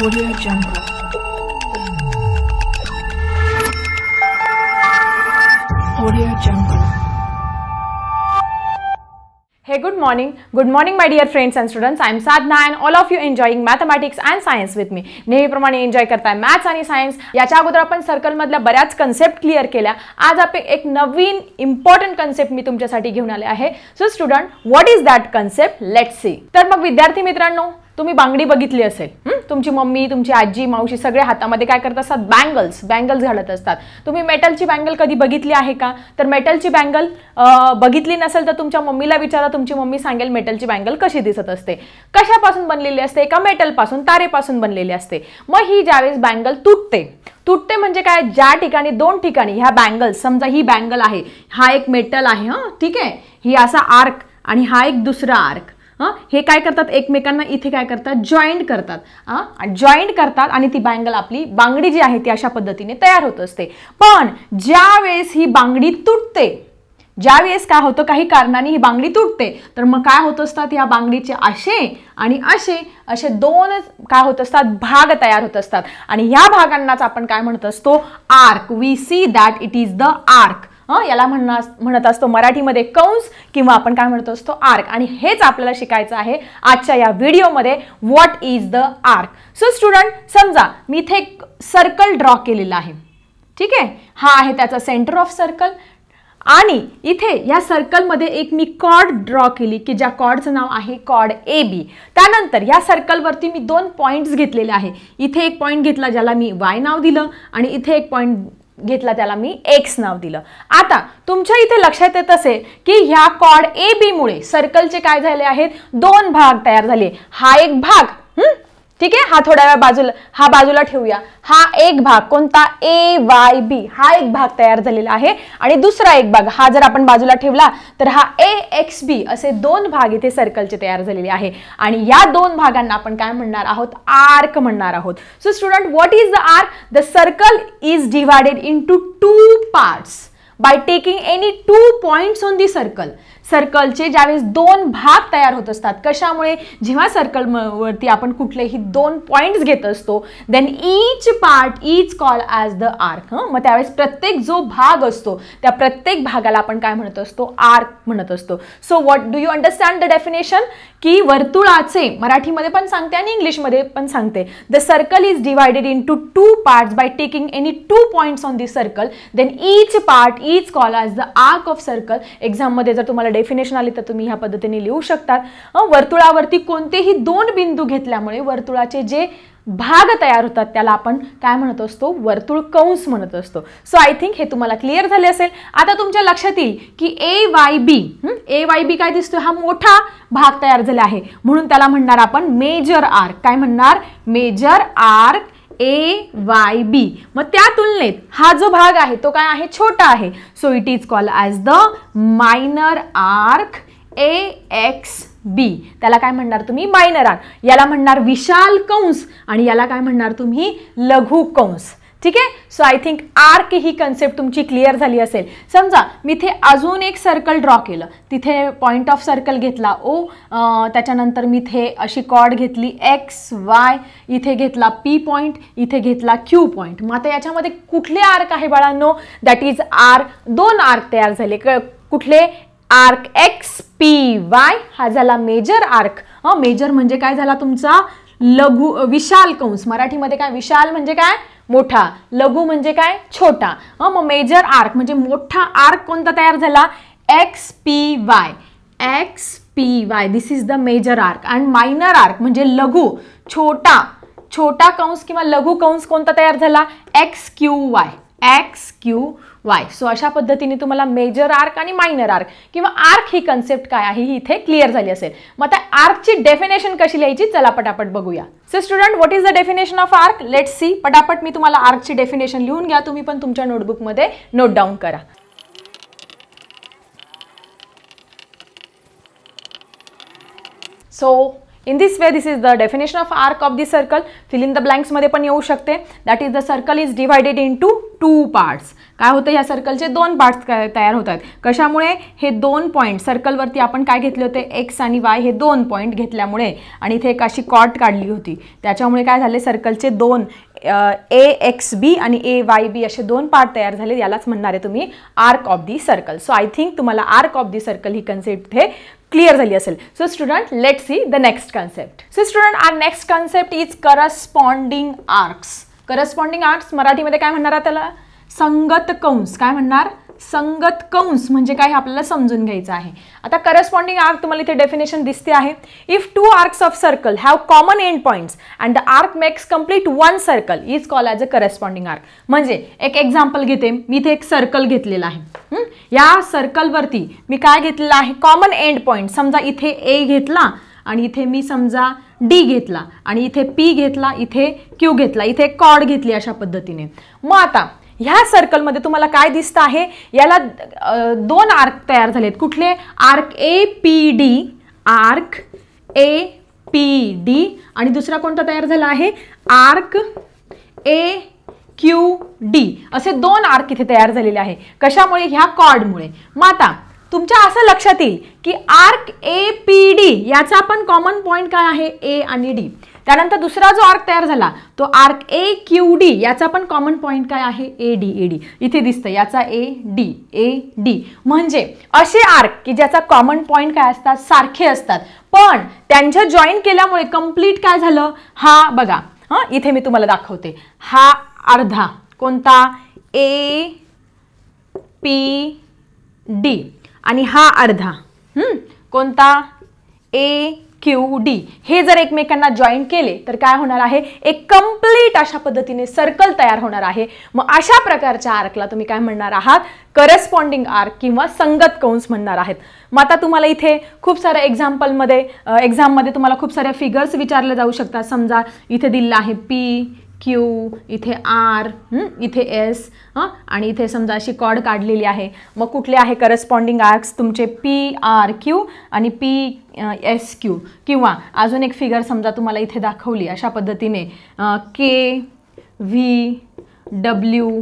Audio Jungle. Audio Jungle. Hey, good morning my dear friends and students. I am Sadhna and all of you enjoying mathematics and science with me. नेहमीप्रमाणे enjoy करताय maths आणि science. याच्या अगोदर आपण circle मधल्या बऱ्याच concept clear केल्या. आज आपण एक नवीन इम्पॉर्टंट कन्सेप्ट मी तुमच्यासाठी घेऊन आले आहे. So student, what is that concept? Let's see. तर मग विद्यार्थी मित्रांनो, तुम्ही बांगडी बघितली असेल. तुमची मम्मी, तुमची आजी, मावशी सगळे हातामध्ये काय करत असतात? बँगल्स घालत असतात. तुम्ही मेटलची बँगल कधी बघितली आहे का? तर मेटलची बँगल बघितली नसेल तर तुमच्या मम्मीला विचारा, तुमची मम्मी सांगेल मेटलची बँगल कशी दिसत असते. कशापासून बनलेली असते? एका मेटलपासून, तारेपासून बनलेली असते. मग ही ज्यावेळेस बँगल तुटते म्हणजे काय? ज्या ठिकाणी दोन ठिकाणी ह्या बँगल्स, समजा ही बँगल आहे, हा एक मेटल आहे, ठीक आहे, ही असा आर्क आणि हा एक दुसरा आर्क. हे काय करतात? एकमेकांना इथे काय करतात? जॉईंट करतात आणि ती बँगल, आपली बांगडी जी आहे ती अशा पद्धतीने तयार होत असते. पण ज्या वेळेस ही बांगडी तुटते, ज्यावेळेस काय होतं, काही कारणाने ही बांगडी तुटते, तर मग काय होत असतात? या बांगडीचे असे आणि असे दोन काय होत असतात? भाग तयार होत असतात. आणि ह्या भागांनाच आपण काय म्हणत असतो? Arc. We see that it is the arc. याला म्हणत असतो मराठीमध्ये कंस, किंवा आपण काय म्हणत असतो? आर्क. आणि हेच आपल्याला शिकायचं आहे आजच्या या व्हिडिओमध्ये. What is the arc? So student, समजा मी इथे एक सर्कल ड्रॉ केलेला आहे, ठीक आहे. हा आहे त्याचा सेंटर ऑफ सर्कल. आणि इथे या सर्कलमध्ये एक मी कॉर्ड ड्रॉ केली, की ज्या कॉर्डचं नाव आहे कॉर्ड AB. त्यानंतर या सर्कलवरती मी दोन पॉइंट्स घेतलेले आहे. इथे एक पॉइंट घेतला ज्याला मी Y नाव दिलं, आणि इथे एक पॉइंट घेतला त्याला मी X नाव दिलं. आता तुमच्या इथे लक्षात येत असेल की ह्या कॉर्ड AB मुळे सर्कलचे काय झाले आहेत? दोन भाग तयार झाले. हा एक भाग, ठीक आहे, हा थोड्या वेळ बाजूला ठेवूया. हा एक भाग कोणता? AYB. हा एक भाग तयार झालेला आहे. आणि दुसरा एक भाग, हा जर आपण बाजूला ठेवला तर हा AXB. असे दोन भाग इथे सर्कलचे तयार झालेले आहे. आणि या दोन भागांना आपण काय म्हणणार आहोत? आर्क म्हणणार आहोत. So student, what is the arc? The circle is divided into two parts by taking any 2 points on the circle. सर्कलचे ज्यावेळेस दोन भाग तयार होत असतात, कशामुळे? जेव्हा सर्कल वरती आपण कुठलेही दोन पॉइंट्स घेत असतो, then each part is called as the arc. मग त्यावेळेस प्रत्येक जो भाग असतो त्या प्रत्येक भागाला आपण काय म्हणत असतो? आर्क म्हणत असतो. So what do you understand the definition? की वर्तुळाचे, मराठीमध्ये पण सांगते आणि इंग्लिशमध्ये पण सांगते, the circle is divided into two parts by taking any 2 points on the circle, then each part is called as the arc of circle. एक्झाममध्ये जर तुम्हाला डेफिनेशन आली तर तुम्ही ह्या पद्धतीने लिहू शकतात. वर्तुळावरती कोणतेही दोन बिंदू घेतल्यामुळे वर्तुळाचे जे भाग तयार होतात त्याला आपण काय म्हणत असतो? वर्तुळ कंस म्हणत असतो. सो आय थिंक हे तुम्हाला क्लिअर झाले असेल. आता तुमच्या लक्षात येईल की AYB काय दिसतोय? हा मोठा भाग तयार झाला आहे, म्हणून त्याला म्हणणार आपण मेजर आर्क. काय म्हणणार? Major arc AYB. मग त्या तुलनेत हा जो भाग आहे तो काय आहे? छोटा आहे. So it is called as the minor arc AXB. त्याला काय म्हणणार तुम्ही? Minor arc. याला म्हणणार विशाल कंस, आणि याला काय म्हणणार तुम्ही? लघु कंस. ठीक आहे. So I think arc he concept तुमची क्लिअर झाली असेल. समजा मी इथे अजून एक सर्कल ड्रॉ केलं, तिथे पॉइंट ऑफ सर्कल घेतला O, त्याच्यानंतर मी इथे अशी कॉर्ड घेतली XY, इथे घेतला P पॉइंट, इथे घेतला Q पॉइंट. मग आता याच्यामध्ये कुठले आर्क आहे बाळांनो? That is arc. दोन आर्क तयार झाले. कुठले? Arc XPY. हा झाला मेजर आर्क. मेजर म्हणजे काय झाला तुमचा? विशाल कंस. मराठीमध्ये काय? विशाल म्हणजे काय? मोठा. लघु म्हणजे काय? छोटा. मग मेजर आर्क म्हणजे मोठा आर्क कोणता तयार झाला? XPY. This is the major arc. And minor arc म्हणजे लघु, छोटा कंस किंवा लघु कंस कोणता तयार झाला? XQY. सो अशा पद्धतीने तुम्हाला मेजर आर्क आणि मायनर आर्क किंवा आर्क ही कन्सेप्ट काय आहे ही इथे क्लिअर झाली असेल. मग आता आर्कची डेफिनेशन कशी लिहायची? चला पटापट बघूया. So student, what is the definition of arc? Let's see. पटापट मी तुम्हाला आर्कची डेफिनेशन लिहून घ्या. तुम्ही पण तुमच्या नोटबुकमध्ये नोट डाऊन करा. So in this way this is the definition of arc of the circle. Fill in the blanks मध्ये पण येऊ शकते. That is the circle is divided into 2 parts. काय होतं, ह्या सर्कलचे 2 पार्ट्स तयार होत आहेत. कशामुळे, हे 2 पॉईंट सर्कलवरती आपण काय घेतले होते, एक्स आणि वाय हे 2 पॉईंट घेतल्यामुळे आणि इथे एक अशी कॉट काढली होती, त्याच्यामुळे काय झाले, सर्कलचे 2 ए एक्स बी आणि ए वाय बी असे 2 पार्ट तयार झाले. यालाच म्हणणार आहे तुम्ही arc of the circle. So I think तुम्हाला आर्क ऑफ दी सर्कल ही कन्सेप्ट इथे क्लिअर झाली असेल. So student, let's see the next concept. So student, our next concept is corresponding arcs. Corresponding arcs मराठीमध्ये काय म्हणणार आहे त्याला, संगत कंस. काय म्हणणार, संगत कंस म्हणजे काय आपल्याला समजून घ्यायचं आहे. आता करस्पॉन्डिंग आर्क तुम्हाला इथे डेफिनेशन दिसते आहे. If 2 arcs of circle have common end points and the arc makes complete 1 circle is called as a corresponding arc. म्हणजे एक एक्झाम्पल घेते मी, इथे एक सर्कल घेतलेला आहे. या सर्कलवरती मी काय घेतलेलं आहे, कॉमन एंड पॉइंट. समजा इथे ए घेतला आणि इथे मी समजा डी घेतला आणि इथे पी घेतला, इथे क्यू घेतला, इथे कॉर्ड घेतली अशा पद्धतीने. मग आता ह्या सर्कलमध्ये तुम्हाला काय दिसतं आहे, याला 2 आर्क तयार झालेत. कुठले, arc A P D, arc A P D आणि दुसरा कोणता तयार झाला आहे, आर्क ए क्यू डी. असे 2 आर्क इथे तयार झालेले आहे. कशामुळे, ह्या कॉर्डमुळे. मग आता तुमच्या असं लक्षात येईल की आर्क ए पी डी याचा पण कॉमन पॉईंट काय आहे, ए आणि डी. त्यानंतर दुसरा जो आर्क तयार झाला तो आर्क ए क्यू डी, याचा पण कॉमन पॉईंट काय आहे, ए डी. ए डी इथे दिसतं, याचा ए डी. म्हणजे असे आर्क की ज्याचा कॉमन पॉईंट काय असतात, सारखे असतात, पण त्यांच्या जॉईन केल्यामुळे कंप्लीट काय झालं, हा बघा, इथे मी तुम्हाला दाखवते. हा अर्धा कोणता, ए पी डी आणि हा अर्धा कोणता, ए क्यू डी. हे जर एकमेकांना जॉईन केले तर काय होणार आहे, एक कंप्लीट अशा पद्धतीने सर्कल तयार होणार आहे. मग अशा प्रकारच्या आर्कला तुम्ही काय म्हणणार आहात, करस्पॉन्डिंग आर्क किंवा संगत कंस म्हणणार आहेत. मग आता तुम्हाला इथे खूप साऱ्या एक्झाममध्ये तुम्हाला खूप साऱ्या फिगर्स विचारले जाऊ शकतात. समजा इथे दिलेलं आहे पी क्यू, इथे आर, इथे एस, आणि इथे समजा अशी कॉर्ड काढलेली आहे. मग कुठले आहे करस्पॉन्डिंग आर्क्स तुमचे, पी आर क्यू आणि पी एस क्यू. किंवा अजून एक फिगर समजा तुम्हाला इथे दाखवली अशा पद्धतीने, के व्ही डब्ल्यू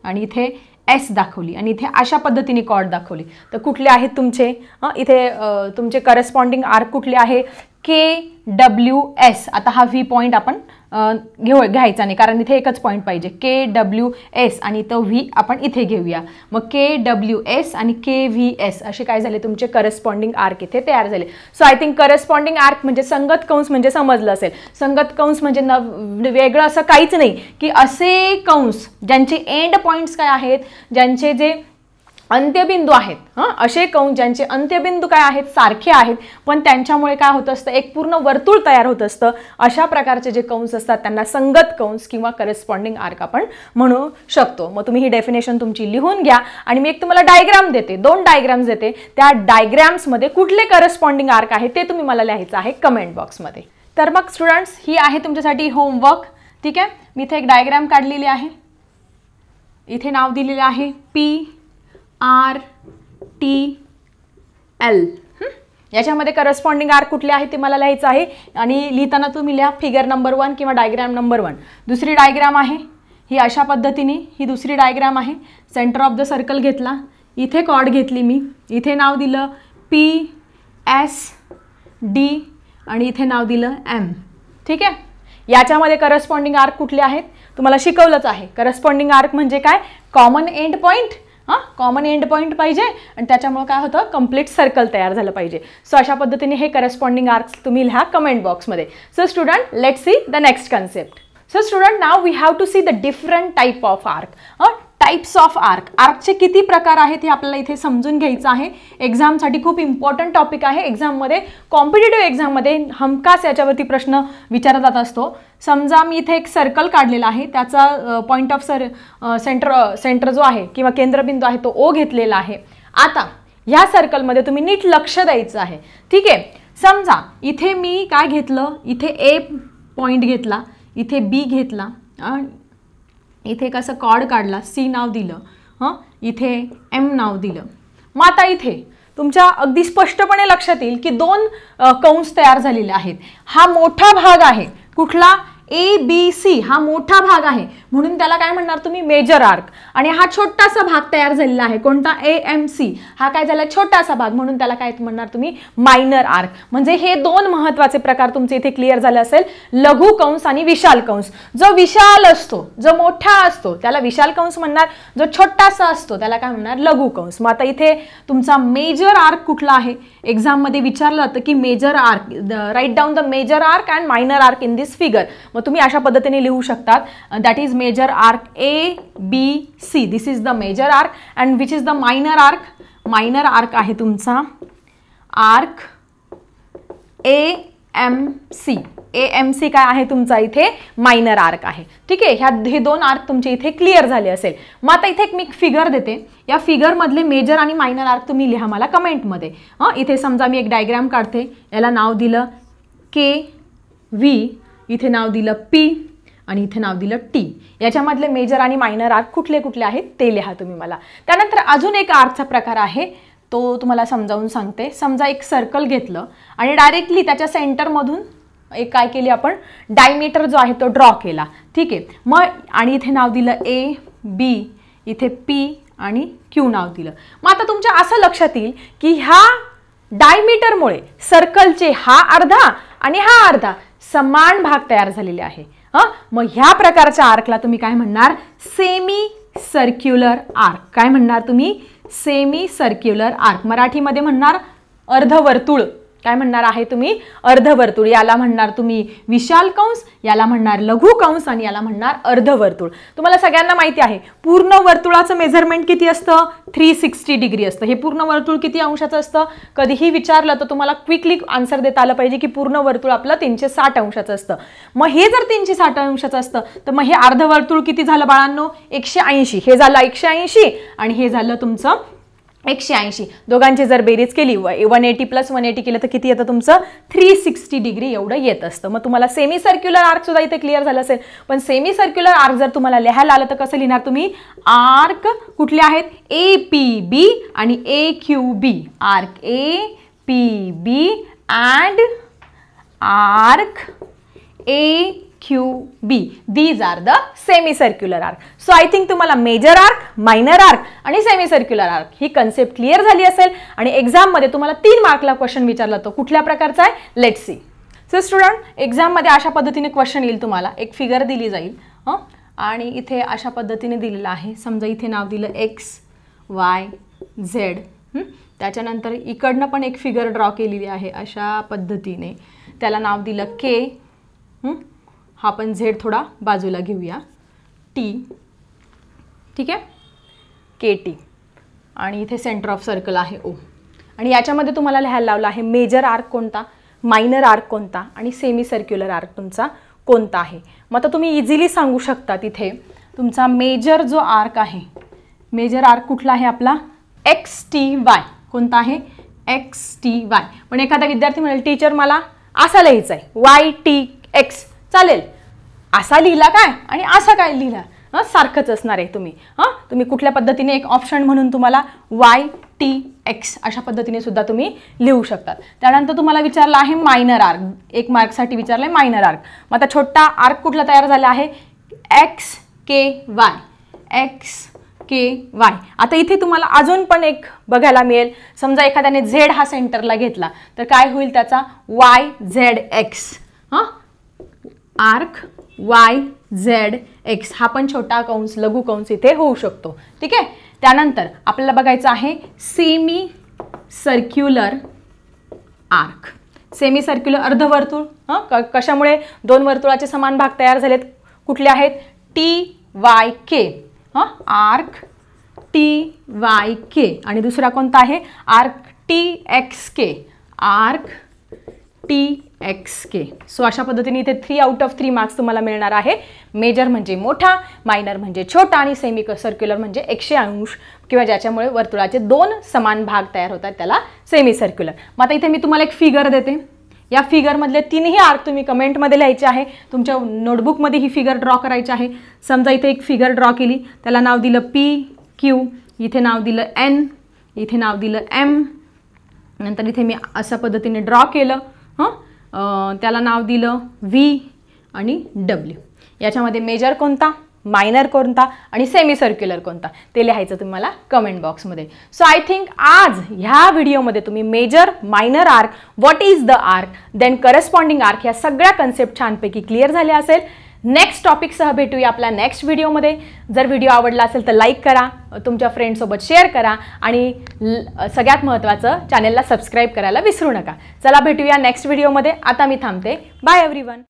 आणि इथे एस दाखवली आणि इथे अशा पद्धतीने कॉर्ड दाखवली. तर कुठले आहेत तुमचे, इथे तुमचे करस्पॉन्डिंग आर्क कुठले आहे, के डब्ल्यू एस. आता हा व्ही पॉईंट आपण घ्यायचा नाही कारण इथे एकच पॉईंट पाहिजे, के डब्ल्यू एस आणि तो व्ही आपण इथे घेऊया. मग के डब्ल्यू एस आणि के व्ही एस असे काय झाले तुमचे करस्पॉन्डिंग आर्क इथे तयार झाले. So I think corresponding arc म्हणजे संगत कंस म्हणजे समजलं असेल. संगत कंस म्हणजे वेगळं असं काहीच नाही की असे कंस ज्यांचे एंड पॉईंट्स काय आहेत, ज्यांचे जे अंत्यबिंदू आहेत, असे कंस ज्यांचे अंत्यबिंदू काय आहेत, सारखे आहेत, पण त्यांच्यामुळे काय होत असतं, एक पूर्ण वर्तुळ तयार होत असतं. अशा प्रकारचे जे कंस असतात त्यांना संगत कंस किंवा करस्पॉन्डिंग आर्क आपण म्हणू शकतो. मग तुम्ही ही डेफिनेशन तुमची लिहून घ्या आणि मी एक तुम्हाला डायग्राम देते, 2 डायग्राम्स देते. त्या डायग्राम्समध्ये कुठले करस्पॉन्डिंग आर्क आहे ते तुम्ही मला लिहायचं आहे कमेंट बॉक्समध्ये. तर मग स्टुडंट्स, ही आहे तुमच्यासाठी होमवर्क. ठीक आहे, मी इथे एक डायग्राम काढलेली आहे. इथे नाव दिलेलं आहे पी आर टी एल. याच्यामध्ये करस्पॉन्डिंग आर्क कुठले आहे ते मला लिहायचं आहे आणि लिहिताना तुम्ही लिहा फिगर नंबर 1 किंवा डायग्राम नंबर 1. दुसरी डायग्राम आहे ही अशा पद्धतीने, ही दुसरी डायग्राम आहे. सेंटर ऑफ द सर्कल घेतला, इथे कॉर्ड घेतली मी, इथे नाव दिलं पी एस डी आणि इथे नाव दिलं एम. ठीक आहे, याच्यामध्ये करस्पॉन्डिंग आर्क कुठले आहेत तुम्हाला शिकवलंच आहे. करस्पॉन्डिंग आर्क म्हणजे काय, common end point, common end point पाहिजे आणि त्याच्यामुळे काय होतं, कंप्लीट सर्कल तयार झालं पाहिजे. सो अशा पद्धतीने हे करस्पॉन्डिंग आर्क्स तुम्ही लिहा कमेंट बॉक्समध्ये. So student, let's see the next concept. So student, now we have to see the different type of arc. Types of arc, आर्कचे किती प्रकार आहेत हे आपल्याला इथे समजून घ्यायचं आहे. एक्झामसाठी खूप इम्पॉर्टंट टॉपिक आहे. एक्झाममध्ये, कॉम्पिटेटिव्ह एक्झाममध्ये हमखास याच्यावरती प्रश्न विचारला जात असतो. समजा मी इथे एक सर्कल काढलेला आहे, त्याचा पॉईंट ऑफ सेंटर जो आहे किंवा केंद्रबिंदू आहे तो ओ घेतलेला आहे. आता ह्या सर्कलमध्ये तुम्ही नीट लक्ष द्यायचं आहे. ठीक आहे, समजा इथे मी काय घेतलं, इथे ए पॉईंट घेतला, इथे बी घेतला, इथे कसं कॉर्ड काढला, सी नाव दिलं, इथे एम नाव दिलं. मग आता इथे तुमच्या अगदी स्पष्टपणे लक्षात येईल की दोन कंस तयार झालेले आहेत. हा मोठा भाग आहे कुठला, ABC हा मोठा भाग आहे म्हणून त्याला काय म्हणणार तुम्ही, मेजर आर्क. आणि हा छोटासा भाग तयार झालेला आहे कोणता, AMC हा काय झाला, छोटासा भाग, म्हणून त्याला काय म्हणणार तुम्ही, मायनर आर्क. म्हणजे हे दोन महत्त्वाचे प्रकार तुमचे इथे क्लिअर झाले असेल, लघु कंस आणि विशाल कंस. जो विशाल असतो, जो मोठा असतो त्याला विशाल कंस म्हणणार, जो छोटासा असतो त्याला काय म्हणणार, लघु कंस. मग आता इथे तुमचा मेजर आर्क कुठला आहे, एक्झाम मध्ये विचारलं जातं की major arc, write down the major arc and minor arc in this figure. मग तुम्ही अशा पद्धतीने लिहू शकतात, that is major arc ABC. This is the major arc and which is the minor arc. Minor arc आहे तुमचा arc AMC. AMC काय आहे तुमचा इथे, मायनर आर्क आहे. ठीक आहे, हे दोन आर्क तुमचे इथे क्लिअर झाले असेल. मग आता इथे एक मी फिगर देते, या फिगर मधले मेजर आणि मायनर आर्क तुम्ही लिहा मला कमेंटमध्ये. इथे समजा मी एक डायग्राम काढते, याला नाव दिलं KV, इथे नाव दिलं P आणि इथे नाव दिलं T. याच्यामधले मेजर आणि मायनर आर्क कुठले कुठले आहेत ते लिहा तुम्ही मला. त्यानंतर अजून एक आर्कचा प्रकार आहे, तो तुम्हाला समजावून सांगते. समजा एक सर्कल घेतलं आणि डायरेक्टली त्याच्या सेंटरमधून एक काय केली आपण, डायमीटर जो आहे तो ड्रॉ केला. ठीक आहे, मग आणि इथे नाव दिलं AB, इथे P आणि Q नाव दिलं. मग आता तुमच्या असं लक्षात येईल की ह्या डायमीटरमुळे सर्कलचे हा अर्धा आणि हा अर्धा समान भाग तयार झालेले आहे. मग ह्या प्रकारच्या आर्कला तुम्ही काय म्हणणार, सेमी सर्क्युलर आर्क. काय म्हणणार तुम्ही, सेमी सर्क्युलर आर्क. मराठीमध्ये म्हणणार अर्धवर्तुळ. काय म्हणणार आहे तुम्ही, अर्धवर्तुळ. याला म्हणणार तुम्ही विशाल कंस, याला म्हणणार लघु कंस आणि याला म्हणणार अर्धवर्तुळ. तुम्हाला सगळ्यांना माहिती आहे पूर्ण वर्तुळाचं मेजरमेंट किती असतं, 360 डिग्री असतं. हे पूर्ण वर्तुळ किती अंशाचं असतं, कधीही विचारलं तर तुम्हाला क्विकली आन्सर देता आलं पाहिजे की पूर्ण वर्तुळ आपलं 360 अंशाचं असतं. मग हे जर 360 अंशाचं असतं तर मग हे अर्धवर्तुळ किती झालं बाळांनो, 180. हे झालं 180 आणि हे झालं तुमचं 180. दोघांची जर बेरीज केली 180 + 180 केलं तर किती येतं तुमचं, 360 डिग्री एवढं येत असतं. मग तुम्हाला सेमी सर्क्युलर आर्क सुद्धा इथे क्लिअर झालं असेल. पण सेमी सर्क्युलर आर्क जर तुम्हाला लिहायला आलं तर कसं लिहिणार तुम्ही, आर्क कुठले आहेत, APB आणि AQB. Arc APB and arc AQB. These are the semi-circular arc. So I think तुम्हाला मेजर आर्क, मायनर आर्क आणि सेमी सर्क्युलर आर्क ही कन्सेप्ट क्लिअर झाली असेल. आणि एक्झाम मध्ये तुम्हाला 3 मार्कला क्वेश्चन विचारला तो कुठल्या प्रकारचा आहे, let's see. So student, exam मध्ये अशा पद्धतीने क्वेश्चन येईल, तुम्हाला एक फिगर दिली जाईल आणि इथे अशा पद्धतीने दिलेलं आहे. समजा इथे नाव दिलं XYZ. त्याच्यानंतर इकडनं पण एक फिगर ड्रॉ केलेली आहे अशा पद्धतीने, त्याला नाव दिलं K. हा पण Z थोडा बाजूला घेऊया, T. ठीक आहे, KT. आणि इथे सेंटर ऑफ सर्कल आहे O. आणि याच्यामध्ये तुम्हाला लिहायला लावलं आहे मेजर आर्क कोणता, मायनर आर्क कोणता आणि सेमी सर्क्युलर आर्क तुमचा कोणता आहे. मग आता तुम्ही इझिली सांगू शकता तिथे तुमचा मेजर जो आर्क आहे, मेजर आर्क कुठला आहे आपला, XTY. कोणता आहे, XTY. पण एखादा विद्यार्थी म्हणेल टीचर मला असा लिहायचा आहे, YTX. चालेल, असा लिहिला काय आणि असा काय लिहिला, सारखंच असणार आहे. तुम्ही कुठल्या पद्धतीने एक ऑप्शन म्हणून तुम्हाला YTX अशा पद्धतीने सुद्धा तुम्ही लिहू शकतात. त्यानंतर तुम्हाला विचारलं आहे मायनर आर्क, 1 मार्कसाठी विचारलंय मायनर आर्क. मग आता छोटा आर्क कुठला तयार झाला आहे, XKY. XKY. आता इथे तुम्हाला अजून पण एक बघायला मिळेल. समजा एखाद्याने Z हा सेंटरला घेतला तर काय होईल त्याचा, YZX. आर्क YZX हा पण छोटा कंस, लघु कंस इथे होऊ शकतो. ठीक आहे. त्यानंतर आपल्याला बघायचं आहे semi circular arc. Semi circular अर्धवर्तुळ. कशामुळे 2 वर्तुळाचे समान भाग तयार झालेत, कुठले आहेत, TYK. Arc TYK. आणि दुसरा कोणता आहे, arc TXK. Arc TXK. So अशा पद्धतीने इथे 3 आउट ऑफ 3 मार्क्स तुम्हाला मिळणार आहे. मेजर म्हणजे मोठा, मायनर म्हणजे छोटा आणि सेमी सर्क्युलर म्हणजे 180 अंश किंवा ज्याच्यामुळे वर्तुळाचे 2 समान भाग तयार होतात त्याला सेमी सर्क्युलर. मग आता इथे मी तुम्हाला एक फिगर देते. या फिगरमधले 3ही आर्क तुम्ही कमेंटमध्ये लिहायचे आहे. तुमच्या नोटबुकमध्ये ही फिगर ड्रॉ करायची आहे. समजा इथे एक फिगर ड्रॉ केली, त्याला नाव दिलं PQ, इथे नाव दिलं N, इथे नाव दिलं M, नंतर इथे मी अशा पद्धतीने ड्रॉ केलं. त्याला नाव दिलं व्ही आणि डब्ल्यू. याच्यामध्ये मेजर कोणता, मायनर कोणता आणि सेमी सर्क्युलर कोणता ते लिहायचं तुम्हाला कमेंट बॉक्समध्ये. सो आय थिंक आज ह्या व्हिडिओमध्ये तुम्ही major, minor arc, what is the arc, then corresponding arc ह्या सगळ्या कन्सेप्ट छानपैकी क्लिअर झाल्या असेल. नेक्स्ट टॉपिकसह भेटूया आपल्या नेक्स्ट व्हिडिओमध्ये. जर व्हिडिओ आवडला असेल तर लाईक करा, तुमच्या फ्रेंडसोबत शेअर करा आणि सगळ्यात महत्त्वाचं चॅनेलला सबस्क्राईब करायला विसरू नका. चला भेटूया नेक्स्ट व्हिडिओमध्ये. आता मी थांबते. Bye everyone.